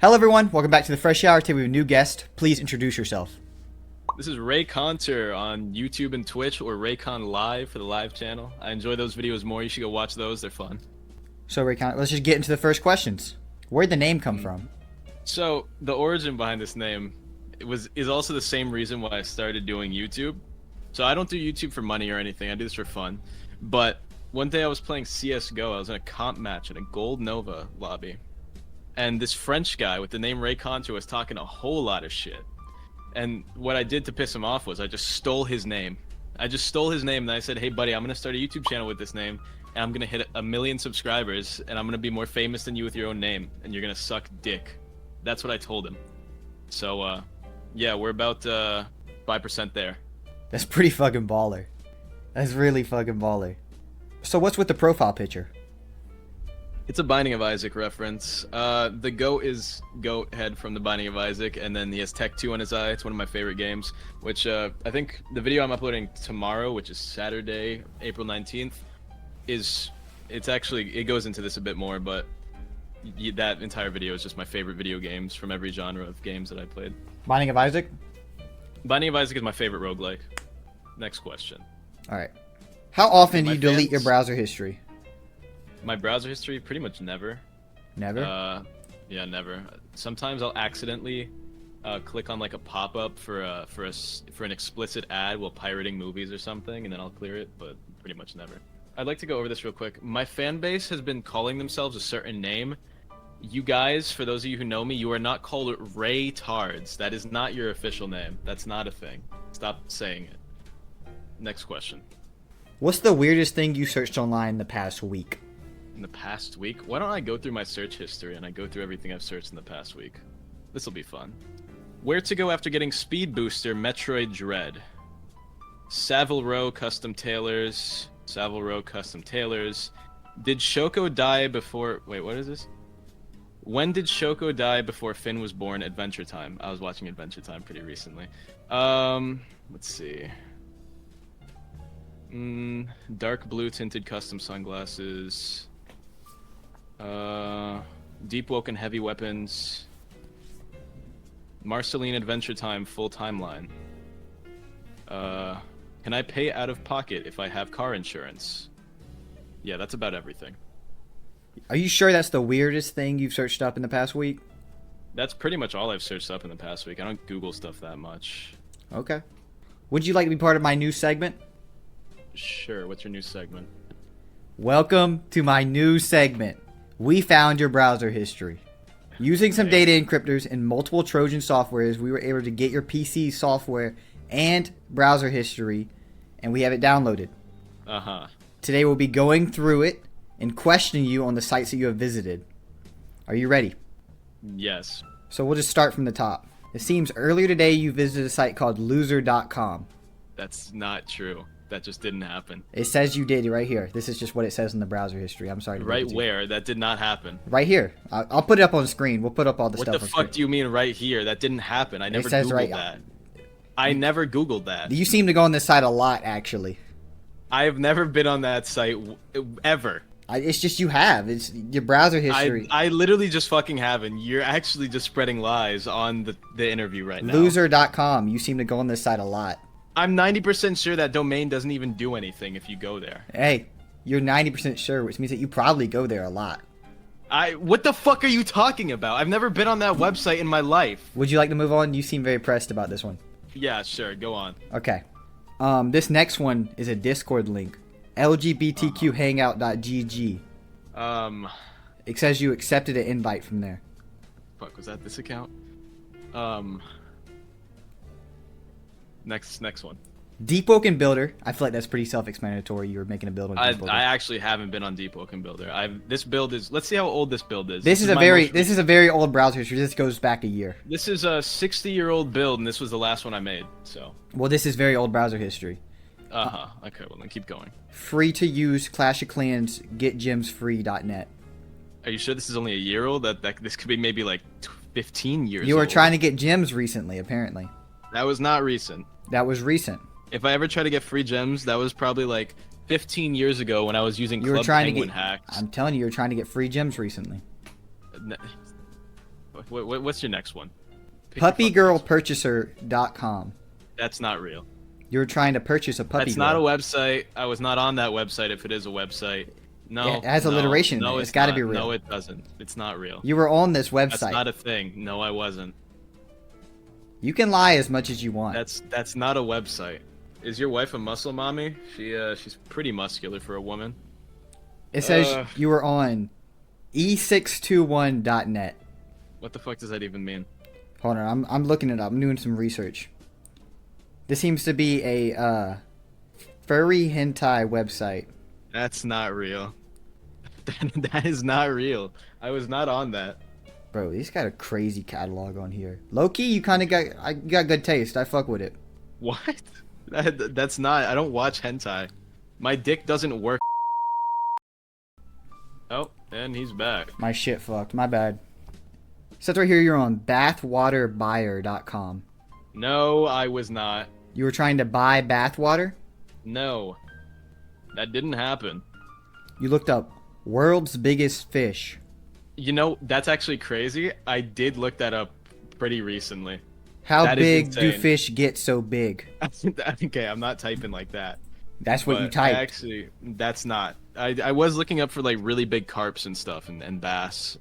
Hello everyone, welcome back to the Fresh Hour. Today we have a new guest. Please introduce yourself. This is Reaconteur on YouTube and Twitch, or Raycon Live for the live channel. I enjoy those videos more. You should go watch those. They're fun. So Reaconteur, let's just get into the first questions. Where'd the name come from? So the origin behind this name is also the same reason why I started doing YouTube. So I don't do YouTube for money or anything. I do this for fun. But one day I was playing CS:GO. I was in a comp match in a Gold Nova lobby. And this French guy with the name Reaconteur was talking a whole lot of shit. And what I did to piss him off was I just stole his name. And I said, hey buddy, I'm going to start a YouTube channel with this name. And I'm going to hit 1 million subscribers. And I'm going to be more famous than you with your own name. And you're going to suck dick. That's what I told him. So, yeah, we're about 5% there. That's pretty fucking baller. That's really fucking baller. So what's with the profile picture? It's a Binding of Isaac reference. The goat is Goat Head from the Binding of Isaac, and then he has Tech 2 on his eye. It's one of my favorite games, which I think the video I'm uploading tomorrow, which is Saturday, April 19th, it goes into this a bit more, but that entire video is just my favorite video games from every genre of games that I played. Binding of Isaac? Binding of Isaac is my favorite roguelike. Next question. Alright. How often do you delete your browser history? My browser history, pretty much never. Never? Yeah, never. Sometimes I'll accidentally click on like a pop-up for an explicit ad while pirating movies or something, and then I'll clear it, but pretty much never. I'd like to go over this real quick. My fan base has been calling themselves a certain name. You guys, for those of you who know me, you are not called Ray-tards. That is not your official name. That's not a thing. Stop saying it. Next question. What's the weirdest thing you searched online in the past week? In the past week? Why don't I go through my search history and I go through everything I've searched in the past week? This will be fun. Where to go after getting Speed Booster Metroid Dread? Savile Row Custom Tailors. Did Shoko die before... Wait, what is this? When did Shoko die before Finn was born? Adventure Time. I was watching Adventure Time pretty recently. Let's see. Dark blue tinted custom sunglasses. Deep Woken heavy weapons. Marceline Adventure Time full timeline. Can I pay out of pocket if I have car insurance? Yeah, that's about everything. Are you sure that's the weirdest thing you've searched up in the past week? That's pretty much all I've searched up in the past week. I don't Google stuff that much. Okay. Would you like to be part of my new segment? Sure, what's your new segment? Welcome to my new segment. We found your browser history. Using some data encryptors and multiple Trojan softwares, we were able to get your PC software and browser history, and we have it downloaded. Uh-huh. Today we'll be going through it and questioning you on the sites that you have visited. Are you ready? Yes. So we'll just start from the top. It seems earlier today you visited a site called loser.com. That's not true. That just didn't happen. It says you did right here. This is just what it says in the browser history. I'm sorry. Right where? That did not happen. Right here. I'll put it up on the screen. We'll put up all the stuff. What the fuck do you mean right here? That didn't happen. I never Googled that. I never Googled that. You seem to go on this site a lot, actually. I've never been on that site ever. It's just you have. It's your browser history. I literally just fucking haven't. You're actually just spreading lies on the interview right now. Loser.com. You seem to go on this site a lot. I'm 90% sure that domain doesn't even do anything if you go there. Hey, you're 90% sure, which means that you probably go there a lot. What the fuck are you talking about? I've never been on that website in my life. Would you like to move on? You seem very pressed about this one. Yeah, sure. Go on. Okay. This next one is a Discord link. LGBTQHangout.gg. It says you accepted an invite from there. Fuck, was that this account? Next one. Deep Woken Builder. I feel like that's pretty self-explanatory. You were making a build on Deep Woken. I actually haven't been on Deep Woken Builder. This build is. Let's see how old this build is. This is a very old browser history. This goes back a year. This is a 60-year-old build, and this was the last one I made. So. Well, this is very old browser history. Okay. Well, then keep going. Free to use Clash of Clans. GetGemsFree.net. Are you sure this is only a year old? That this could be maybe like 15 years. You were old. trying to get gems recently, apparently. That was not recent. That was recent. If I ever try to get free gems, that was probably like 15 years ago when I was using Club Penguin hacks. I'm telling you, you were trying to get free gems recently. What's your next one? Pick Puppygirlpurchaser.com. That's not real. You were trying to purchase a puppy That's girl. not a website. I was not on that website if it is a website. No. Yeah, it has no, alliteration in no, it. It's got to not. be real. No, it doesn't. It's not real. You were on this website. That's not a thing. No, I wasn't. You can lie as much as you want. That's not a website. Is your wife a muscle mommy? She's pretty muscular for a woman. It says you were on e621.net. What the fuck does that even mean? Hold on, I'm looking it up. I'm doing some research. This seems to be a furry hentai website. That's not real. That is not real. I was not on that. Bro, he's got a crazy catalog on here. Low-key, you kind of got good taste. I fuck with it. What? That's not. I don't watch hentai. My dick doesn't work. Oh, and he's back. My shit fucked. My bad. Says right here you're on bathwaterbuyer.com. No, I was not. You were trying to buy bathwater? No. That didn't happen. You looked up world's biggest fish. You know, that's actually crazy. I did look that up pretty recently. How That is big do insane. fish get so big? Okay, I'm not typing like that. That's what you But typed. Actually, that's not. I was looking up for like really big carps and stuff and bass.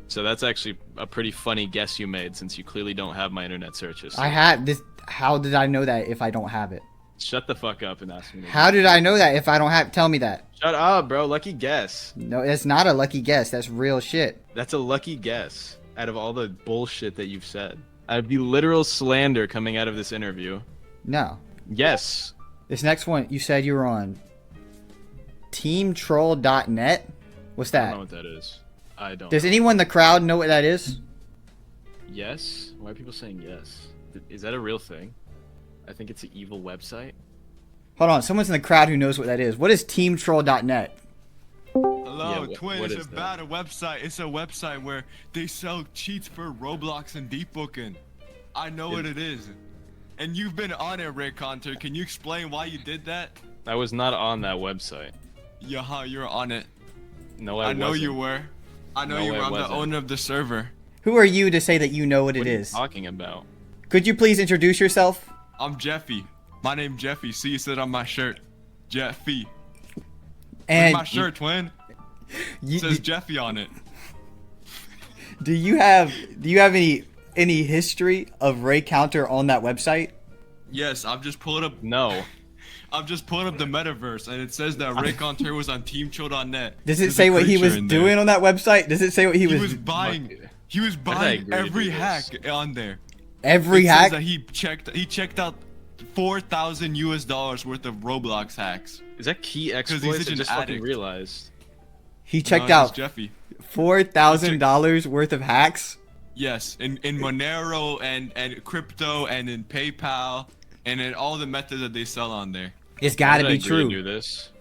So that's actually a pretty funny guess you made since you clearly don't have my internet searches. I had this. How did I know that if I don't have it? Shut the fuck up and ask me. How did I know that if I don't have? Tell me that. Shut up, bro. Lucky guess. No, it's not a lucky guess. That's real shit. That's a lucky guess out of all the bullshit that you've said. Out of the literal slander coming out of this interview. No. Yes. This next one, you said you were on teamtroll.net. What's I don't know that? what that is. I don't. Does anyone in the crowd know what that is? Yes? Why are people saying yes? Is that a real thing? I think it's an evil website. Hold on, someone's in the crowd who knows what that is. What is teamtroll.net? Hello, Yeah, Twin. what It's is about a website. It's a website where they sell cheats for Roblox and deep booking. I know what it is. And you've been on it, Reaconteur. Can you explain why you did that? I was not on that website. Yeah, you're on it. No, I know wasn't. you were. I know No, you were. I I'm the wasn't. owner of the server. Who are you to say that you know what it What are you is? talking about? Could you please introduce yourself? I'm Jeffy. My name's Jeffy. See, it said on my shirt. Jeffy. And my shirt, Twin. you, It says Jeffy on it. do you have any history of Reaconteur on that website? Yes, I'm just pulling up. No. I'm just pulling up the metaverse, and it says that Reaconteur was on TeamChill.net. Does it There's say a what he was creature in there. doing on that website? Does it say what he He was was buying. He was Why did I buying agree to every do this? hack on there. every It hack? says that he checked out $4,000 worth of Roblox hacks. Is that key he's exploits? such I an just fucking addict. realized. He checked No, it's out Jeffy. $4,000 worth of hacks. Yes, in Monero and crypto and in PayPal and in all the methods that they sell on there. It's Why got to did I be agree to true. do this?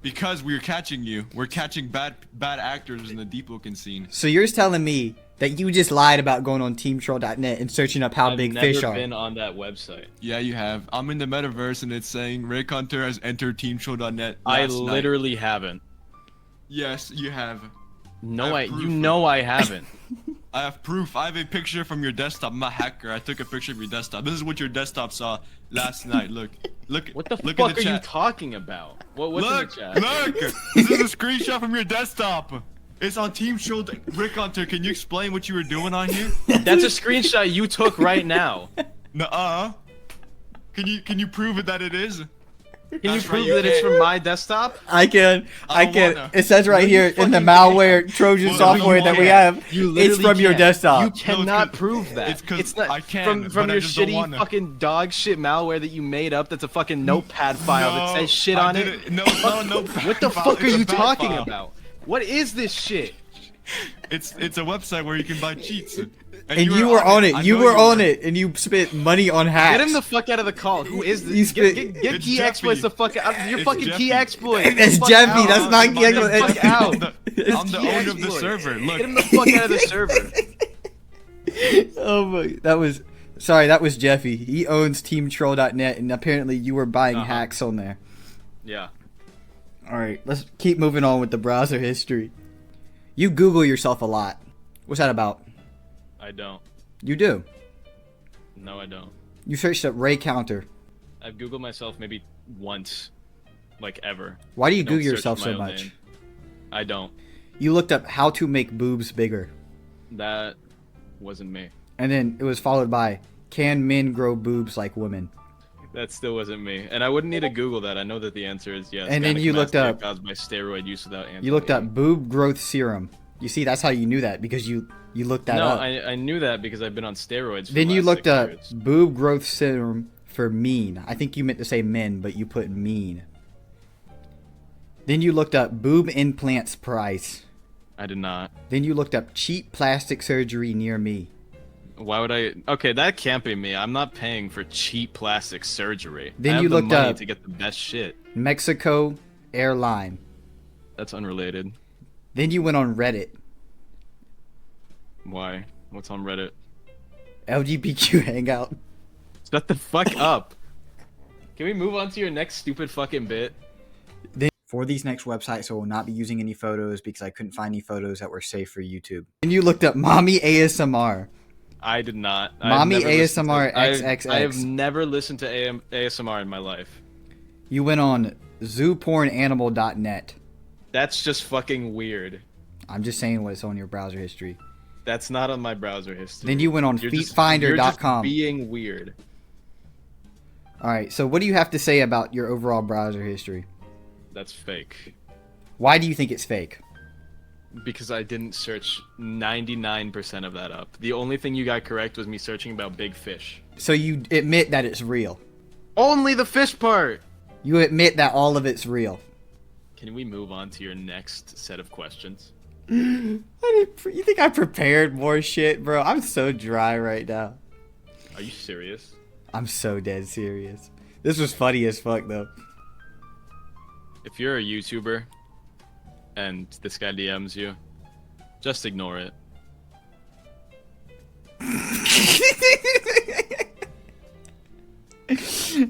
Because we're catching you. We're catching bad actors in the deep booking scene. So you're telling me that you just lied about going on teamtroll.net and searching up how I've big never fish are. been on that website. Yeah, you have. I'm in the metaverse and it's saying Reaconteur has entered TeamChill.net. I last night. literally haven't. Yes, you have. No, I have you proof. know I haven't. I have proof. I have a picture from your desktop. I'm a hacker. I took a picture of your desktop. This is what your desktop saw last night. Look. What the look fuck in the are you chat. talking about? What's Look, in the chat? look. This is a screenshot from your desktop. It's on Team Shield. Rickhunter, can you explain what you were doing on here? That's a screenshot you took right now. Nuh-uh. Can you prove it that it is? Can you That's right, prove you that it's can't. from my desktop? I can. I don't wanna. It says right No, you here in the fucking malware Trojan Well, software you that we can't. have. You It's literally from your can't. desktop. You cannot 'cause- prove that. it's 'cause not I can, from but I your just don't shitty wanna. fucking dog shit malware that you made up. That's a fucking notepad file that says shit I on it. didn't- No. What the file, fuck are it's a you bad talking file. about? What is this shit? It's a website where you can buy cheats. And you were on it. I You know were on it, and you spent money on hacks. Get him the fuck out of the call. Who is this? You Get, spit- get It's key Jeffy. exploits the fuck out. Your It's fucking Jeffy. key exploits. That's Fuck Jeffy. out. That's not my key name- exploits. Fuck out. I'm the key owner of the exploits. server. Look. Get him the fuck out of the server. Oh my! That was Jeffy. He owns TeamTroll.net, and apparently you were buying Uh-huh. hacks on there. Yeah. All right, let's keep moving on with the browser history. You Google yourself a lot. What's that about? I don't. You do. No, I don't. You searched up Reaconteur. I've Googled myself maybe once, like ever. Why do you I don't Google search yourself my so own much? name. I don't. You looked up how to make boobs bigger. That wasn't me. And then it was followed by, can men grow boobs like women? That still wasn't me. And I wouldn't need to Google that. I know that the answer is yes. And then you looked Gynecomastia up- caused by steroid use without You looked up anti-aging. boob growth serum. You see, that's how you knew that, because you looked that No, up. I knew that because I've been on steroids for Then the you last looked 6 up years. boob growth serum for mean. I think you meant to say men, but you put mean. Then you looked up boob implants price. I did not. Then you looked up cheap plastic surgery near me. Why would I? Okay, that can't be me. I'm not paying for cheap plastic surgery. Then I have you the looked money up- to get the best shit. Mexico airline. That's unrelated. Then you went on Reddit. Why? What's on Reddit? LGBTQ hangout. Shut the fuck up. Can we move on to your next stupid fucking bit? For these next websites, I will not be using any photos because I couldn't find any photos that were safe for YouTube. Then you looked up mommy ASMR. I did not. Mommy I've never listened to- ASMR I've- XXX. I have never listened to ASMR in my life. You went on zoopornanimal.net. That's just fucking weird. I'm just saying what's on your browser history. That's not on my browser history. Then you went on You're just feetfinder.com. being weird. All right, so what do you have to say about your overall browser history? That's fake. Why do you think it's fake? Because I didn't search 99% of that up. The only thing you got correct was me searching about big fish. So you admit that it's real. Only the fish part! You admit that all of it's real. Can we move on to your next set of questions? You think I prepared more shit, bro? I'm so dry right now. Are you serious? I'm so dead serious. This was funny as fuck, though. If you're a YouTuber and this guy DMs you, just ignore it.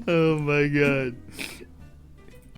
Oh my god.